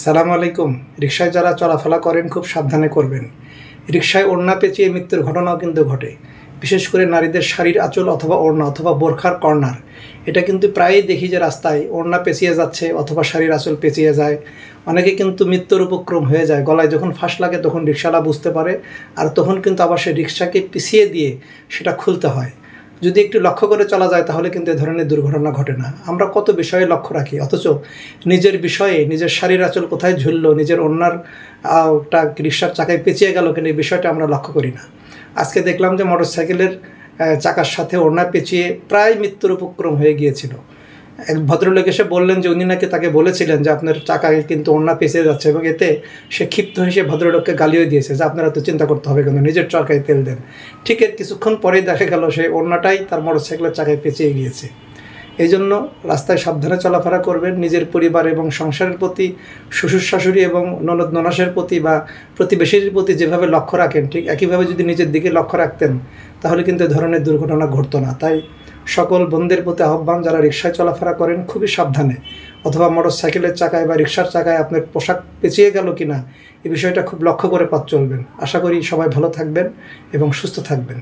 সালাম আলাইকুম। রিকশায় যারা চলাফেরা করেন খুব সাবধানে করবেন। রিকশায় ওড়না পেঁচিয়ে মৃত্যুর ঘটনাও কিন্তু ঘটে। বিশেষ করে নারীদের শাড়ির আঁচল অথবা ওড়না অথবা বোরখার কর্নার, এটা কিন্তু প্রায়ই দেখি যে রাস্তায় ওড়না পেঁচিয়ে যাচ্ছে অথবা শাড়ির আঁচল পেঁচিয়ে যায়। অনেকে কিন্তু মৃত্যুর উপক্রম হয়ে যায়। গলায় যখন ফাঁস লাগে তখন রিকশাওয়ালা বুঝতে পারে, আর তখন কিন্তু আবার সে রিকশাকে পিছিয়ে দিয়ে সেটা খুলতে হয়। যদি একটু লক্ষ্য করে চলা যায় তাহলে কিন্তু এ ধরনের দুর্ঘটনা ঘটে না। আমরা কত বিষয়ে লক্ষ্য রাখি, অথচ নিজের বিষয়ে, নিজের শাড়ির আঁচল কোথায় ঝুললো, নিজের ওড়নার রিকশার চাকায় পেঁচিয়ে গেল কিনা, এই বিষয়টা আমরা লক্ষ্য করি না। আজকে দেখলাম যে মোটরসাইকেলের চাকার সাথে ওড়না পেঁচিয়ে প্রায় মৃত্যুর উপক্রম হয়ে গিয়েছিল। এক ভদ্রলোক এসে বললেন যে উনি নাকি তাকে বলেছিলেন যে আপনার চাকায় কিন্তু ওড়না পেঁচিয়ে যাচ্ছে, এবং এতে সে ক্ষিপ্ত হয়ে সে ভদ্রলোককে গালিও দিয়েছে যে আপনারা তো চিন্তা করতে হবে কিন্তু নিজের চাকায় তেল দেন। ঠিক এর কিছুক্ষণ পরেই দেখা গেল সেই ওড়নাটাই তার মোটরসাইকেলের চাকায় পেঁচিয়ে গিয়েছে। এই জন্য রাস্তায় সাবধানে চলাফেরা করবেন। নিজের পরিবার এবং সংসারের প্রতি, শ্বশুর শাশুড়ি এবং ননদ ননাসের প্রতি বা প্রতিবেশীর প্রতি যেভাবে লক্ষ্য রাখেন, ঠিক একইভাবে যদি নিজের দিকে লক্ষ্য রাখতেন তাহলে কিন্তু এ ধরনের দুর্ঘটনা ঘটতো না। তাই সকল বন্ধুদের প্রতি আহ্বান, যারা রিকশায় চলাফেরা করেন খুবই সাবধানে, অথবা মোটরসাইকেলের চাকায় বা রিকশার চাকায় আপনার পোশাক পেঁচিয়ে গেল কিনা এই বিষয়টা খুব লক্ষ্য করে পথ চলবেন। আশা করি সবাই ভালো থাকবেন এবং সুস্থ থাকবেন।